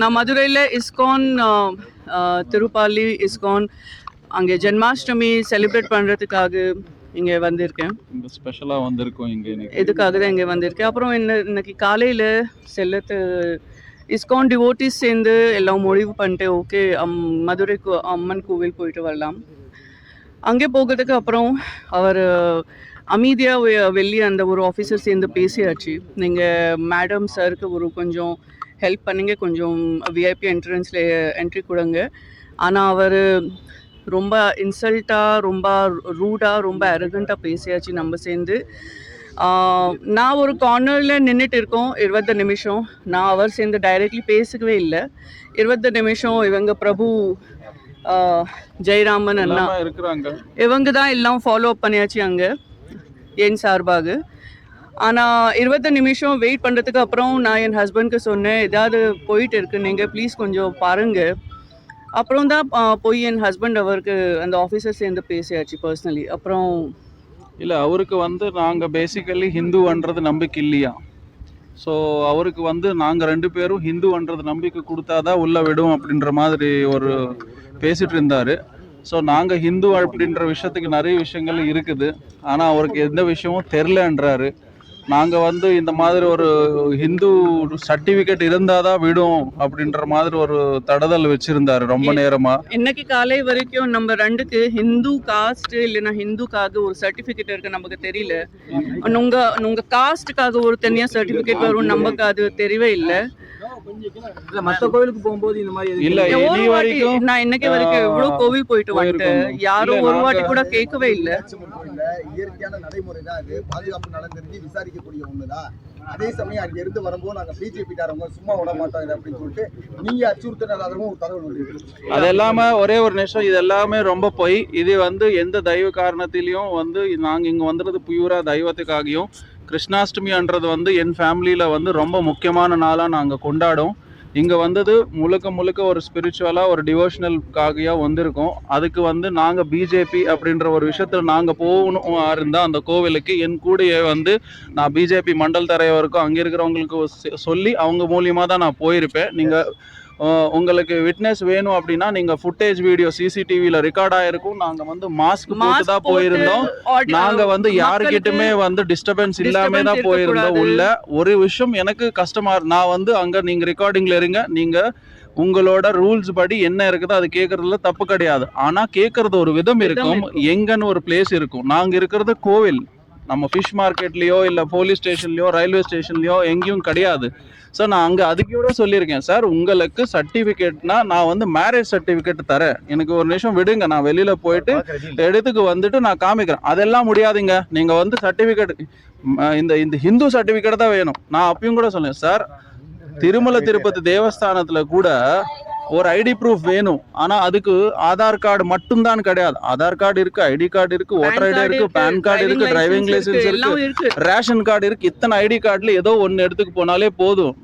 நான் மதுரையில் ISKCON திருப்பாலி ISKCON அங்கே ஜென்மாஷ்டமி செலிப்ரேட் பண்ணுறதுக்காக இங்கே வந்திருக்கேன். இங்கே ஸ்பெஷலாக வந்திருக்கோம். இங்கே இதுக்காக தான் இங்கே வந்திருக்கேன். அப்புறம் இன்னைக்கு காலையில் செல்லத்து இஸ்கான் டிவோட்டிஸ் சேர்ந்து எல்லாம் முடிவு பண்ணிட்டு ஓகே மதுரை அம்மன் கோவில் போயிட்டு வரலாம். அங்கே போகிறதுக்கு அப்புறம் அவர் அமைதியாக வெளியே அந்த ஒரு ஆஃபீஸர் சேர்ந்து பேசியாச்சு. நீங்கள் மேடம் சருக்கு ஒரு கொஞ்சம் ஹெல்ப் பண்ணிங்க, கொஞ்சம் விஐபி என்ட்ரி கொடுங்க. ஆனால் அவர் ரொம்ப இன்சல்ட்டாக, ரொம்ப ரூடாக, ரொம்ப அரகண்ட்டாக பேசியாச்சு. நம்ம சேர்ந்து நான் ஒரு கார்னரில் நின்றுட்டு இருக்கோம் 20 நிமிஷம். நான் அவர் சேர்ந்து டைரெக்ட்லி பேசவே இல்லை. 20 நிமிஷம் இவங்க பிரபு ஜெயராமன் அண்ணா இருக்கிறாங்க, இவங்க தான் எல்லாம் ஃபாலோ அப் பண்ணியாச்சு அங்கே என் சார்பாக. ஆனால் 20 நிமிஷம் வெயிட் பண்ணுறதுக்கு அப்புறம் நான் என் ஹஸ்பண்ட்க்கு சொன்னேன், ஏதாவது போயிட்டு இருக்கு, நீங்கள் ப்ளீஸ் கொஞ்சம் பாருங்கள். அப்புறம் தான் போய் என் ஹஸ்பண்ட் அவருக்கு அந்த ஆஃபீஸர் சேர்ந்து பேசியாச்சு பர்சனலி. அப்புறம் இல்லை, அவருக்கு வந்து நாங்கள் பேசிக்கலி ஹிந்துன்றது நம்பிக்கை இல்லையா. ஸோ அவருக்கு வந்து நாங்கள் 2 பேரும் ஹிந்துன்றது நம்பிக்கை கொடுத்தாதான் உள்ளே விடும் அப்படின்ற மாதிரி ஒரு பேசிகிட்டு இருந்தார். ஸோ நாங்கள் ஹிந்து அப்படின்ற விஷயத்துக்கு நிறைய விஷயங்கள் இருக்குது, ஆனால் அவருக்கு எந்த விஷயமும் தெரிலன்றாரு. நாங்கள் வந்து இந்த மாதிரி ஒரு ஹிந்து சர்டிஃபிகேட் இருந்தால் தான் விடும் அப்படின்ற மாதிரி ஒரு தடதல் வச்சுருந்தாரு ரொம்ப நேரமாக. இன்னைக்கு காலை வரைக்கும் நம்ம 2க்கு ஹிந்து காஸ்ட் இல்லைன்னா ஹிந்துக்காக ஒரு சர்டிஃபிகேட் இருக்கு நமக்கு தெரியல. உங்கள் காஸ்ட்டுக்காக ஒரு தனியாக சர்டிஃபிகேட் வரும், நமக்கு அது தெரியவே இல்லை. மற்ற கோவிலுக்கு போகும்போது இந்த மாதிரி இல்ல, நான் இன்னைக்கு வரைக்கும் எவ்வளவு கோவில் போயிட்டு வந்துட்டேன், யாரும் ஒரு வாட்டி கூட கேட்கவே இல்லை. இயற்கையான நடைமுறை தான் அது, பாதுகாப்பு நலன் தெரிஞ்சு விசாரிக்கக்கூடிய ஒண்ணுதான். அதே சமயம் அங்க இருந்து வரும்போது நாங்க பிஜேபி காரங்க சும்மா விட மாட்டோம் இது அப்படின்னு சொல்லிட்டு நீங்க அச்சுறுத்தினதாகவும் ஒரு தகவல் வந்து அது எல்லாமே ஒரே ஒரு நிமிஷம், இது எல்லாமே ரொம்ப பொய். இது வந்து எந்த தெய்வ காரணத்திலையும் வந்து நாங்கள் இங்கே வந்துடுறது பியூரா தெய்வத்துக்காகியும். கிருஷ்ணாஷ்டமின்றது வந்து என் ஃபேமிலியில் வந்து ரொம்ப முக்கியமான நாளாக நாங்கள் கொண்டாடும். இங்கே வந்தது முழுக்க ஒரு ஸ்பிரிச்சுவலாக ஒரு டிவோஷனலுக்காக வந்திருக்கோம். அதுக்கு வந்து நாங்கள் பிஜேபி அப்படின்ற ஒரு விஷயத்தில் நாங்கள் போகணும் இருந்தால் அந்த கோவிலுக்கு என் கூடயே வந்து நான் பிஜேபி மண்டல் தலைவருக்கும் அங்கே இருக்கிறவங்களுக்கு சொல்லி அவங்க மூலியமாக தான் நான் போயிருப்பேன். நீங்கள் உங்களுக்கு விட்னஸ் வேணும் அப்படின்னா நீங்கள் ஃபுட்டேஜ் வீடியோ சிசிடிவியில் ரெக்கார்ட் ஆகிருக்கும். நாங்கள் வந்து மாஸ்க் போட்டு தான் போயிருந்தோம். நாங்கள் வந்து யாருக்கிட்டுமே வந்து டிஸ்டர்பன்ஸ் இல்லாமல் தான் போயிருந்தோம். உள்ள ஒரு விஷயம் எனக்கு கஷ்டமாக, நான் வந்து அங்கே நீங்கள் ரெக்கார்டிங்கில் இருங்க, நீங்கள் உங்களோட ரூல்ஸ் படி என்ன இருக்குதோ அது கேட்கறதுல தப்பு கிடையாது. ஆனால் கேட்கறது ஒரு விதம் இருக்கும், எங்கன்னு ஒரு பிளேஸ் இருக்கும். நாங்கள் இருக்கிறது கோவில், நம்ம ஃபிஷ் மார்க்கெட்லேயோ இல்லை போலீஸ் ஸ்டேஷன்லையோ ரயில்வே ஸ்டேஷன்லையோ எங்கேயும் கிடையாது. ஸோ நான் அங்கே அதுக்கூட சொல்லியிருக்கேன், சார் உங்களுக்கு சர்டிஃபிகேட்னா நான் வந்து மேரேஜ் சர்டிஃபிகேட் தரேன், எனக்கு ஒரு நிமிஷம் விடுங்க, நான் வெளியில் போயிட்டு எடுத்துக்கு வந்துட்டு நான் காமிக்கிறேன். அதெல்லாம் முடியாதுங்க, நீங்கள் வந்து சர்டிஃபிகேட் இந்த ஹிந்து சர்டிஃபிகேட் தான் வேணும். நான் அப்பயும் கூட சொன்னேன், சார் திருமலை திருப்பதி தேவஸ்தானத்தில் கூட ஒரு ஐடி ப்ரூஃப் வேணும். ஆனால் அதுக்கு ஆதார் கார்டு மட்டும்தான் கிடையாது. ஆதார் கார்டு இருக்கு, ஐடி கார்டு இருக்கு, ஓட்டர் ஐடி இருக்கு, பேன் கார்டு இருக்கு, டிரைவிங் லைசன்ஸ் இருக்கு, ரேஷன் கார்டு இருக்கு. இத்தனை ஐடி கார்டுல ஏதோ ஒன்று எடுத்துக்கு போனாலே போதும்.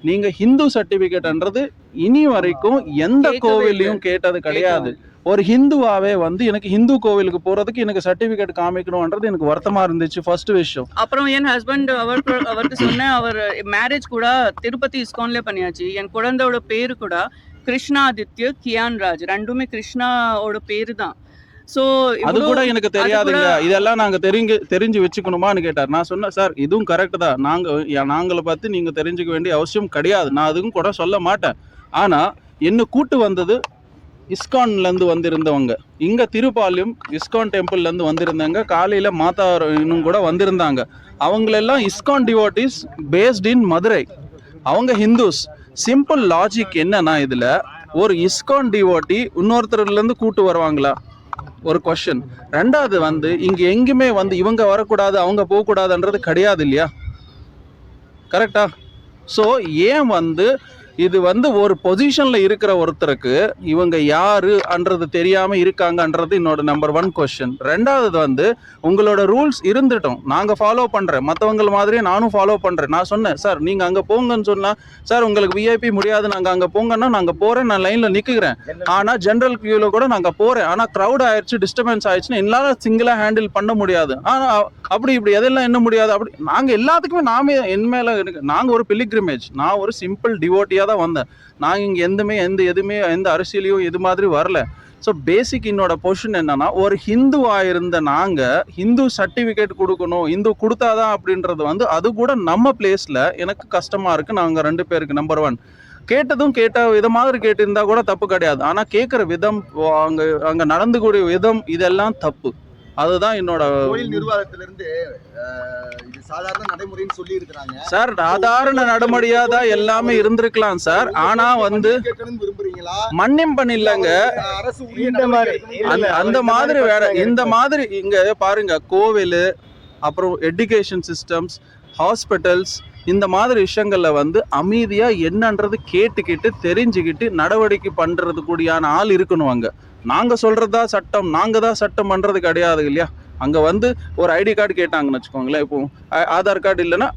நீங்க ஹிந்து சர்டிபிகேட்ன்றது இனி வரைக்கும் எந்த கோவிலையும் கேட்டது கிடையாது. ஒரு ஹிந்துவாவே வந்து எனக்கு ஹிந்து கோவிலுக்கு போறதுக்கு எனக்கு சர்டிபிகேட் காமிக்கணும்ன்றது எனக்கு வருத்தமா இருந்துச்சு ஃபர்ஸ்ட் விஷயம். அப்புறம் என் ஹஸ்பண்ட் அவருக்கு சொன்னேன், அவர் மேரேஜ் கூட திருப்பதி இஸ்கான்ல பண்ணியாச்சு. என் குழந்தையோட பேரு கூட கிருஷ்ணாதித்ய கியான் ராஜ், ரெண்டுமே கிருஷ்ணாவோட பேரு தான். ஸோ அது கூட எனக்கு தெரியாதுங்க, இதெல்லாம் நாங்கள் தெரிஞ்சு வச்சுக்கணுமான்னு கேட்டார். நான் சொன்னேன், சார் இதுவும் கரெக்டு தான், நாங்களை பற்றி நீங்கள் தெரிஞ்சுக்க வேண்டிய அவசியம் கிடையாது, நான் அதுவும் கூட சொல்ல மாட்டேன். ஆனால் என்ன கூட்டு வந்தது இஸ்கான்லேருந்து வந்திருந்தவங்க, இங்கே திருப்பாலியம் இஸ்கான் டெம்பிள்லேருந்து வந்திருந்தாங்க. காலையில் மாதா இன்னும் கூட வந்திருந்தாங்க. அவங்களெல்லாம் ISKCON devotees based in Madurai, அவங்க ஹிந்துஸ். சிம்பிள் லாஜிக் என்னன்னா, இதில் ஒரு இஸ்கான் டிவோட்டி இன்னொருத்தர்லேருந்து கூட்டு வருவாங்களா? ஒரு கொஸ்டின். ரெண்டாவது வந்து இங்கே எங்குமே வந்து இவங்க வரக்கூடாது அவங்க போகக்கூடாதுன்றது கிடையாது இல்லையா, கரெக்டா? ஸோ ஏன் வந்து இது வந்து ஒரு பொசிஷனில் இருக்கிற ஒருத்தருக்கு இவங்க யாருன்றது தெரியாமல் இருக்காங்கன்றது என்னோட நம்பர் 1 கொஸ்டின். ரெண்டாவது வந்து உங்களோட ரூல்ஸ் இருந்துட்டோம், நாங்கள் ஃபாலோ பண்ணுறேன், மற்றவங்க மாதிரியே நானும் ஃபாலோ பண்ணுறேன். நான் சொன்னேன், சார் நீங்கள் அங்கே போங்கன்னு சொன்னால், சார் உங்களுக்கு விஐபி முடியாது, நாங்கள் அங்கே போங்கன்னா நாங்கள் போகிறேன், நான் லைனில் நிற்கிறேன். ஆனால் ஜென்ரல் கியூவில் கூட நாங்கள் போகிறேன். ஆனால் க்ரௌட் ஆயிடுச்சு, டிஸ்டர்பன்ஸ் ஆயிடுச்சுன்னா என்னால் சிங்கிளாக ஹேண்டில் பண்ண முடியாது. ஆனால் அப்படி இப்படி எதெல்லாம் என்ன முடியாது. அப்படி நாங்கள் எல்லாத்துக்குமே என் மேலே நாங்கள் ஒரு பிலிக்ரிமேஜ், நான் ஒரு சிம்பிள் டிவோட்டியாக வழியாக தான் வந்தேன். நாங்கள் இங்கே எந்த அரசியலையும் இது மாதிரி வரல. ஸோ பேசிக் என்னோட பொசிஷன் என்னன்னா, ஒரு ஹிந்துவாக இருந்த நாங்கள் ஹிந்து சர்டிஃபிகேட் கொடுக்கணும், ஹிந்து கொடுத்தாதான் அப்படின்றது வந்து அது கூட நம்ம பிளேஸில் எனக்கு கஷ்டமாக இருக்குது. நாங்கள் 2 பேருக்கு நம்பர் 1 கேட்ட வித மாதிரி கேட்டிருந்தா கூட தப்பு கிடையாது. ஆனால் கேட்குற விதம், அங்கே நடந்துக்கூடிய விதம், இதெல்லாம் தப்பு. அதுதான் என்னோட கோயில் நிர்வாகத்திலிருந்து இது சாதாரண நடைமுறைன்னு சொல்லி இருக்கிறாங்க சார். சாதாரண நடைமுறையா தான் எல்லாமே இருந்திருக்கலாம் சார். ஆனா வந்து விரும்புறீங்களா? மன்னிப்பன் இல்லைங்க, அரசு அந்த மாதிரி வேற. இந்த மாதிரி இங்க பாருங்க, கோவில், அப்புறம் எஜுகேஷன் சிஸ்டம்ஸ், ஹாஸ்பிட்டல்ஸ், இந்த மாதிரி விஷயங்கள்ல வந்து அமைதியா என்னன்றது கேட்டுக்கிட்டு தெரிஞ்சுக்கிட்டு நடவடிக்கை பண்றது கூடியான ஆள் இருக்கணும். அங்க நாங்க சொல்றதா சட்டம், நாங்க தான் சட்டம் பண்றது கிடையாது இல்லையா. அங்க வந்து ஒரு ஐடி கார்டு கேட்டாங்கன்னு வச்சுக்கோங்களேன். இப்போ ஆதார் கார்டு இல்லைன்னா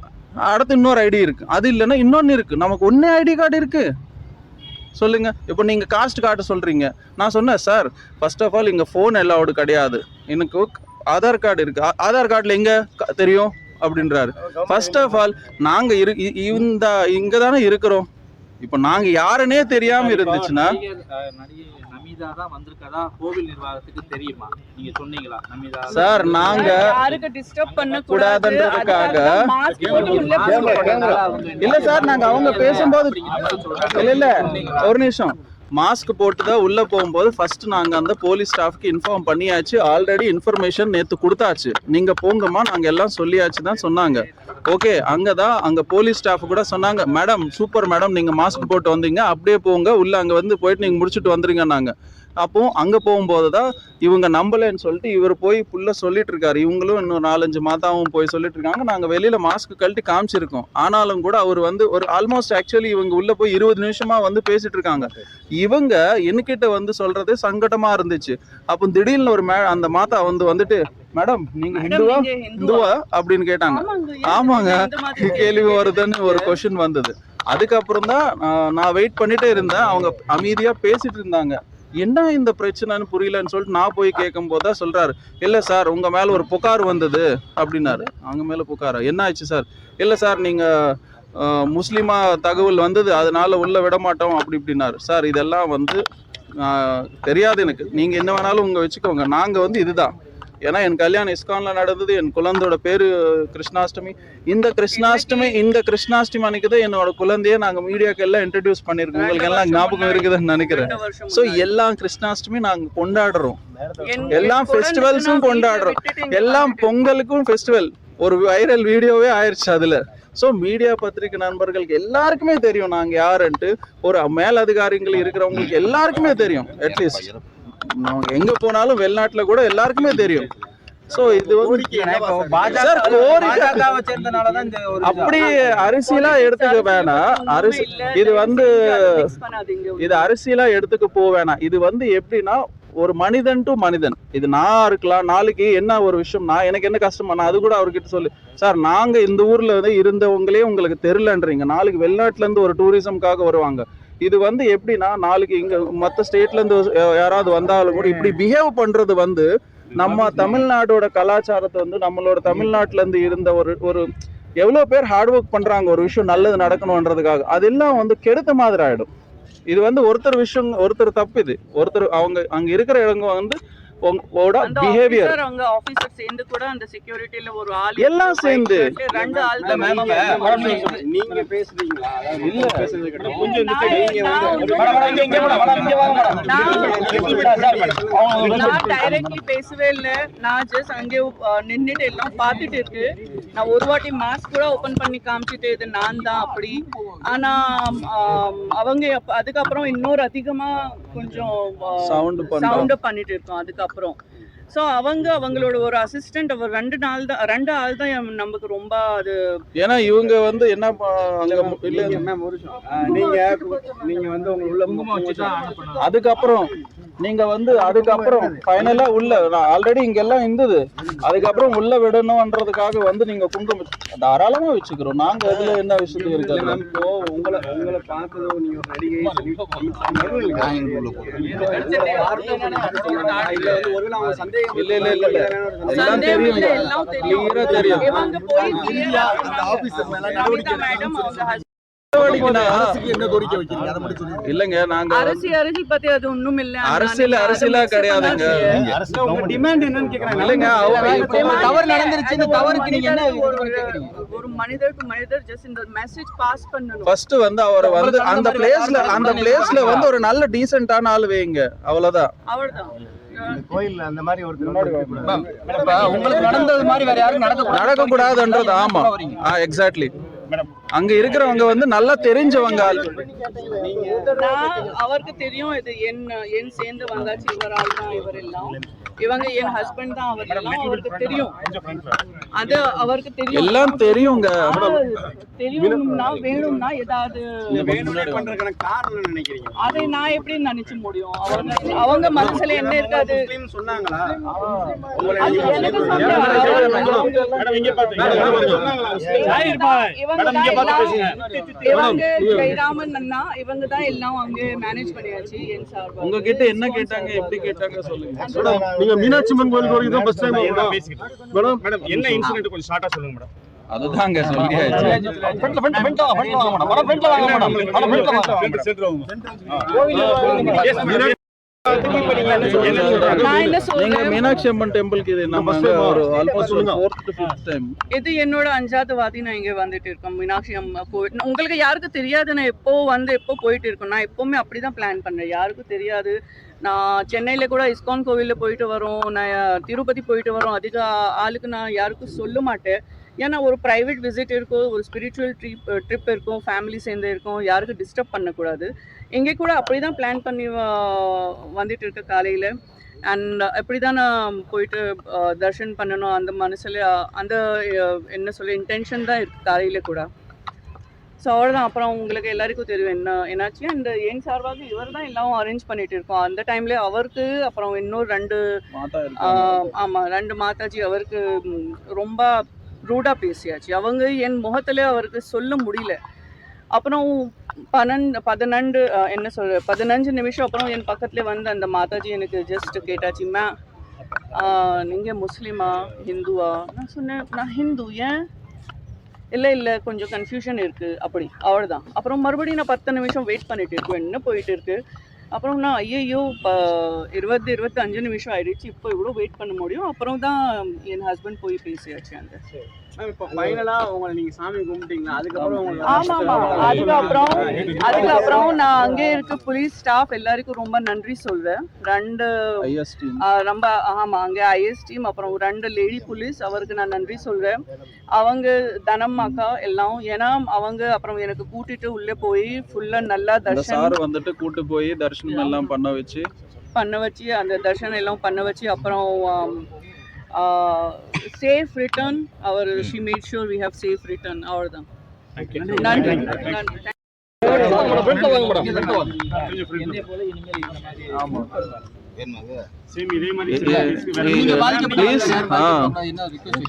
அடுத்து இன்னொரு ஐடி இருக்கு, அது இல்லைன்னா இன்னொன்னு இருக்கு. நமக்கு ஒன்னே ஐடி கார்டு இருக்கு சொல்லுங்க. இப்போ நீங்க காஸ்ட் கார்டு சொல்றீங்க, நான் சொன்னேன் சார் ஃபர்ஸ்ட் ஆஃப் ஆல் இங்க ஃபோன் அலௌடு கிடையாது, எனக்கு ஆதார் கார்டு இருக்கு. ஆதார் கார்டுல எங்க தெரியும் அப்படின்றாரு. ஃபர்ஸ்ட் ஆஃப் ஆல் நாங்க இங்க தானே இருக்கிறோம். இப்போ நாங்க யாருன்னே தெரியாம இருந்துச்சுன்னா சார், நாங்க கூடாதுன்றதுக்காக இல்ல சார். நாங்க அவங்க பேசும்போது இல்ல ஒரு நிமிஷம், மாஸ்க் போட்டு தான் உள்ள போகும்போது ஃபர்ஸ்ட் நாங்க அந்த போலீஸ் ஸ்டாஃப்க்கு இன்ஃபார்ம் பண்ணியாச்சு. ஆல்ரெடி இன்ஃபர்மேஷன் நேற்று கொடுத்தாச்சு, நீங்க போங்கம்மா நாங்க எல்லாம் சொல்லியாச்சு தான் சொன்னாங்க. ஓகே, அங்க போலீஸ் ஸ்டாஃப் கூட சொன்னாங்க, மேடம் சூப்பர் மேடம், நீங்க மாஸ்க் போட்டு வந்தீங்க, அப்படியே போங்க உள்ள, அங்க வந்து போயிட்டு நீங்க முடிச்சுட்டு வந்துருங்க. நாங்க அப்போ அங்க போகும்போது தான் இவங்க நம்பலன்னு சொல்லிட்டு இவர் போய் புள்ள சொல்லிட்டு இருக்காரு. இவங்களும் இன்னும் 4-5 மாதாவும் போய் சொல்லிட்டு இருக்காங்க. நாங்க வெளியில மாஸ்க் கழட்டி காமிச்சிருக்கோம். ஆனாலும் கூட அவர் வந்து ஒரு ஆல்மோஸ்ட் ஆக்சுவலி இவங்க உள்ள போய் 20 நிமிஷமா வந்து பேசிட்டு இருக்காங்க. இவங்க என்கிட்ட வந்து சொல்றது சங்கடமா இருந்துச்சு. அப்போ திடீர்னு ஒரு அந்த மாதா வந்துட்டு மேடம் நீங்க ஹிந்துவா அப்படின்னு கேட்டாங்க. ஆமாங்க, கேள்வி வருதுன்னு ஒரு கொஸ்டின் வந்தது. அதுக்கப்புறம் தான் நான் வெயிட் பண்ணிட்டே இருந்தேன். அவங்க அமைதியா பேசிட்டு இருந்தாங்க. என்ன இந்த பிரச்சனைன்னு புரியலன்னு சொல்லிட்டு நான் போய் கேட்கும் போது தான் சொல்றாரு, இல்லை சார் உங்க மேல ஒரு புகார் வந்தது அப்படின்னாரு. அவங்க மேல புகாரா? என்ன ஆச்சு சார்? இல்லை சார் நீங்க முஸ்லீமா தகவல் வந்தது, அதனால உள்ள விட மாட்டோம் அப்படி இப்படின்னாரு. சார் இதெல்லாம் வந்து தெரியாது எனக்கு, நீங்க என்ன வேணாலும் உங்க வச்சுக்கோங்க. நாங்க வந்து இதுதான், ஏன்னா என் கல்யாணம் இஸ்கான்ல நடந்தது, என் குழந்தையோட பேரு கிருஷ்ணாஷ்டமி. இந்த கிருஷ்ணாஷ்டமி அன்னைக்கு தான் என்னோட குழந்தைய நாங்க மீடியாக்கு எல்லாம் இன்ட்ரடியூஸ் பண்ணிருக்கோம். உங்களுக்கு எல்லாம் ஞாபகம் இருக்குதுன்னு நினைக்கிறேன். ஸோ எல்லாம் கிருஷ்ணாஷ்டமி நாங்க கொண்டாடுறோம், எல்லாம் ஃபெஸ்டிவல்ஸும் கொண்டாடுறோம், எல்லாம் பொங்கலுக்கும் ஃபெஸ்டிவல். ஒரு வைரல் வீடியோவே ஆயிடுச்சு அதுல. ஸோ மீடியா பத்திரிகை நண்பர்களுக்கு எல்லாருக்குமே தெரியும் நாங்க யாருன்ட்டு. ஒரு மேலதிகாரிகள் இருக்கிறவங்களுக்கு எல்லாருக்குமே தெரியும். அட்லீஸ்ட் எங்க போனாலும் வெளிநாட்டுல கூட எல்லாருக்குமே தெரியும். சோ இது அப்படி அரசியலா எடுத்துக்க வேணாம். இது அரசியலா எடுத்துக்க போக வேணாம். இது வந்து எப்படின்னா ஒரு மனிதன் டு மனிதன். இது நான் இருக்கலாம், நாளைக்கு என்ன ஒரு விஷயம் எனக்கு என்ன கஷ்டமா நான் அது கூட அவர்கிட்ட சொல்லு, சார் நாங்க இந்த ஊர்ல வந்து இருந்தவங்களே உங்களுக்கு தெரியலன்றீங்க, நாளைக்கு வெளிநாட்டுல இருந்து ஒரு டூரிசம்காக வருவாங்க. இது வந்து எப்படின்னா நாளைக்கு இங்க மற்ற ஸ்டேட்ல இருந்து யாராவது வந்தாலும் கூட இப்படி பிஹேவ் பண்றது வந்து நம்ம தமிழ்நாடோட கலாச்சாரத்தை வந்து நம்மளோட தமிழ்நாட்டுல இருந்து இருந்த ஒரு எவ்வளவு பேர் ஹார்ட் ஒர்க் பண்றாங்க ஒரு விஷயம் நல்லது நடக்கணும்ன்றதுக்காக, அதெல்லாம் வந்து கெடுத்த மாதிரி ஆயிடும். இது வந்து ஒருத்தர் தப்பு. இது ஒருத்தர் அவங்க அங்க இருக்கிற இடங்க வந்து பிஹேவியர் அவங்க ஆபீசர் சேர்ந்து கூட அந்த செக்யூரிட்டில ஒரு ஆள் எல்லாம் சேர்ந்து 2 ஆள் தான் நீங்க பேசுறீங்களா? இல்ல பேசுறது கிடையாது. கொஞ்சம் இந்த நான் டைரக்ட்லி பேசவே இல்ல. நான் ஜஸ்ட் அங்கே நின்னுட்டு எல்லாம் பார்த்துட்டு இருக்கு. நான் ஒரு வாட்டி மாஸ்க் கூட ஓபன் பண்ணி காமிச்சிட்டு இது நான் தான் அப்படி. ஆனா அவங்க அதுக்கப்புறம் இன்னொரு அதிகமா கொஞ்சம் சவுண்ட் பண்ணிட்டு இருக்கோம். அதுக்கப்புறம் ஸோ அவங்களோட ஒரு அசிஸ்டன்ட் அவர் 2 ஆள் தான் நமக்கு ரொம்ப அது. ஏன்னா இவங்க வந்து என்ன நீங்க வந்து உங்க உள்ள அதுக்கப்புறம் நீங்க வந்து அதுக்கப்புறம் ஃபைனலா உள்ள ஆல்ரெடி இங்க எல்லாம் இருந்தது, அதுக்கப்புறம் உள்ள விடணும்ன்றதுக்காக வந்து நீங்க குங்குமம் தாராளமா வச்சுக்கிறோம். நாங்க அதுல என்ன விஷயம் இருக்காது. இப்போ உங்களை பார்த்ததோ நீங்க நடிகை தெரியும். இவங்க போய் அரசுக்கு என்ன கோரிக்கை வைக்கிறீங்க அதை மட்டும் சொல்லுங்க. இல்லங்க நாங்க அரசியல் பத்தி அது ஒண்ணும் இல்ல. அரசியலா கிடையாதுங்க. உங்க டிமாண்ட் என்னன்னு கேக்குறாங்க. இல்லங்க தவறு நடந்துருச்சு, இந்த தவறுக்கு நீங்க என்ன ஒரு மனிதர் டு மனிதர் ஜஸ்ட் இந்த மெசேஜ் பாஸ் பண்ணனும். ஃபர்ஸ்ட் வந்து அவரை வந்து அந்த பிளேஸ்ல வந்து ஒரு நல்ல டீசென்ட்டான ஆள் வைங்க, அவ்வளவுதான். கோயில்ல அந்த மாதிரி ஒரு உங்களுக்கு நடந்தது மாதிரி வேற யாரும் நடக்க கூடாதுன்றது. ஆமா, எக்ஸாக்ட்லி. அங்க இருக்கிறவங்க வந்து நல்லா தெரிஞ்சவங்க. அவருக்கு தெரியும் இது என் சேர்ந்து வந்தாச்சு, இவரால் தான் இவர் எல்லாம், இவங்க என் ஹஸ்பண்ட் தான் அவர் எல்லாம் அவருக்கு தெரியும். அது அவருக்கு தெரியும், எல்லாம் தெரியுங்க. தெரியும்னா வேணும்னா ஏதாவது பண்றதுக்கான காரணம் நினைக்கிறீங்க? அதை நான் எப்படி நினைச்சு முடியும்? அவங்க மனசுல என்ன இருக்காது சொன்னாங்களா? அது எனக்கு இவங்க ஜெயராமன் அண்ணா இவங்க தான் எல்லாம் அங்க மேனேஜ் பண்ணியாச்சு. என் சார்பா உங்ககிட்ட என்ன கேட்டாங்க, எப்படி கேட்டாங்க சொல்லுங்க. நீங்க மீனாட்சி அம்மன் கோயிலுக்கு வரீங்க தான் ஃபர்ஸ்ட் டைம் மேடம். மேடம் என்ன இன்சிடென்ட் கொஞ்சம் ஷார்ட்டா சொல்லுங்க மேடம். அதுதாங்க சொல்லியாச்சு. நீங்க மீனாட்சி அம்மன் டெம்பிளுக்கு இது நம்ம ஒரு almost 4th to 5th time. இது என்னோட 5வது வாட்டி நான் இங்க வந்துட்டு இருக்கேன். மீனாட்சி அம்மா கோவில் உங்களுக்கு யாருக்கு தெரியாது, நான் எப்போ போயிட்டு இருக்கேன். நான் எப்பவுமே அப்படிதான் பிளான் பண்றேன், யாருக்கும் தெரியாது. நான் சென்னையில கூட இஸ்கான் கோவில்ல போயிட்டு வரோம், நான் திருப்பதி போயிட்டு வரோம். அதிக ஆளுக்கு நான் யாருக்கும் சொல்ல மாட்டேன். ஏன்னா ஒரு ப்ரைவேட் விசிட் இருக்கும், ஒரு ஸ்பிரிச்சுவல் ட்ரிப் இருக்கும், ஃபேமிலி சேர்ந்து இருக்கும், யாருக்கும் டிஸ்டர்ப் பண்ணக்கூடாது. இங்கே கூட அப்படி தான் பிளான் பண்ணி வந்துட்டு இருக்க காலையில். அண்ட் அப்படி தான் நான் போயிட்டு தர்ஷன் பண்ணணும் அந்த மனசில் அந்த என்ன சொல்ல இன்டென்ஷன் தான் இருக்குது காலையில் கூட. ஸோ அவ்வளோதான். அப்புறம் உங்களுக்கு எல்லாருக்கும் தெரியும் என்னாச்சு. அண்ட் என் சார்பாக இவர் தான் எல்லாம் அரேஞ்ச் பண்ணிட்டு இருக்கோம். அந்த டைம்ல அவருக்கு அப்புறம் இன்னொரு 2 மாதாஜி அவருக்கு ரொம்ப ரூடாக பேசியாச்சு. அவங்க என் முகத்தில் அவருக்கு சொல்ல முடியல. அப்புறம் 15 நிமிஷம் அப்புறம் என் பக்கத்தில் வந்து அந்த மாதாஜி எனக்கு ஜஸ்ட் கேட்டாச்சு, மே நீங்கள் முஸ்லீமா ஹிந்துவா? நான் சொன்னேன் நான் ஹிந்து. ஏன்? இல்லை கொஞ்சம் கன்ஃபியூஷன் இருக்குது அப்படி, அவ்வளோதான். அப்புறம் மறுபடியும் நான் 10 நிமிஷம் வெயிட் பண்ணிட்டு இருக்கேன், என்ன போயிட்டு இருக்கு. அப்புறம் நான் ஐயோ 20-25 நிமிஷம் ஆயிடுச்சு, இப்போ இவ்வளோ வெயிட் பண்ண முடியும். அப்புறம் தான் என் ஹஸ்பண்ட் போய் பேசியாச்சு. அந்த இப்போ ஃபைனலா உங்களை நீங்க சாமி கும்பிட்டீங்களா? அதுக்கப்புறம் அதுக்கப்புறம் நான் அங்கே இருக்க போலீஸ் ஸ்டாஃப் எல்லாருக்கும் ரொம்ப நன்றி சொல்வேன். 2 ரொம்ப அங்கே ஐஎஸ் டீம் அப்புறம் 2 லேடி போலீஸ், அவருக்கு நான் நன்றி சொல்வேன். அவங்க தனம் அக்கா எல்லாம், ஏன்னா அவங்க அப்புறம் எனக்கு கூட்டிட்டு உள்ளே போய் ஃபுல்லா நல்லா தர்ஷன் வந்துட்டு கூட்டு போய் தர்ஷனம் எல்லாம் பண்ண வச்சு அந்த தர்ஷனம் எல்லாம் பண்ண வச்சு அப்புறம் safe return. She made sure we have safe return. அவ்வளவுதான். நன்றி.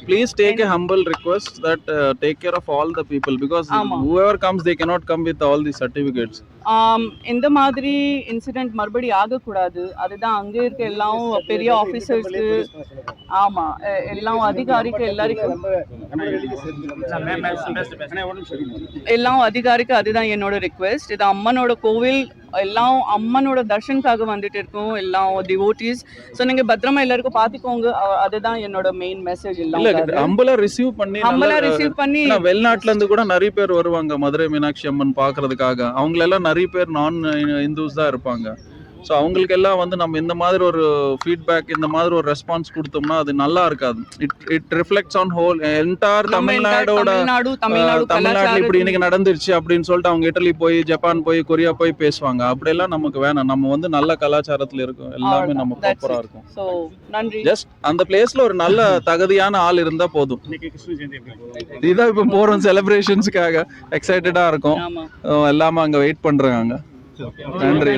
Please take a humble request that take care of all the people, because whoever comes they cannot come with all the certificates. இந்த மாதிரி incident மறுபடி ஆகக்கூடாது. அதுதான் அங்கே இருக்க எல்லாம் பெரிய ஆஃபீஸர்ஸ்க்கு எல்லாம் அதிகாரிக்கு எல்லாம் அதிகாரிக்கு அதுதான் என்னோட ரிக்வெஸ்ட். இது அம்மனோட கோவில், எல்லாம் அம்மனோட தர்ஷனுக்காக வந்துட்டு இருக்கோம் எல்லாம் டிவோட்டீஸ். ஸோ நீங்க பத்திரமா எல்லாருக்கும் பாத்துக்கோங்க, அதுதான் என்னோட மெயின் மெசேஜ். எல்லாம் ஹம்பலா ரிசீவ் பண்ணி வெளிநாட்டுல இருந்து கூட நிறைய பேர் வருவாங்க மதுரை மீனாட்சி அம்மன் பாக்குறதுக்காக. அவங்க எல்லாம் நிறைய பேர் நான் இந்துஸ் தான் இருப்பாங்க. ஸோ அவங்களுக்கு எல்லாம் வந்து நம்ம இந்த மாதிரி ஒரு ஃபீட்பேக், இந்த மாதிரி ஒரு ரெஸ்பான்ஸ் கொடுத்தோம்னா அது நல்லா இருக்காது. It reflects on whole entire Tamil Nadu இப்படி இன்னைக்கு நடந்துருச்சு அப்படின்னு சொல்லிட்டு அவங்க இட்டலி போய் ஜப்பான் போய் கொரியா போய் பேசுவாங்க. அப்படியெல்லாம் நமக்கு வேணாம். நம்ம வந்து நல்ல கலாச்சாரத்துல இருக்கும், எல்லாமே நம்ம ப்ராப்பரா இருக்கும். ஜஸ்ட் அந்த பிளேஸ்ல ஒரு நல்ல தகுதியான ஆள் இருந்தா போதும். இதான் இப்ப போறோம் செலிப்ரேஷன்ஸ்க்காக, எக்ஸைட்டடா இருக்கும். எல்லாமே அங்க வெயிட் பண்றாங்க. நன்றி.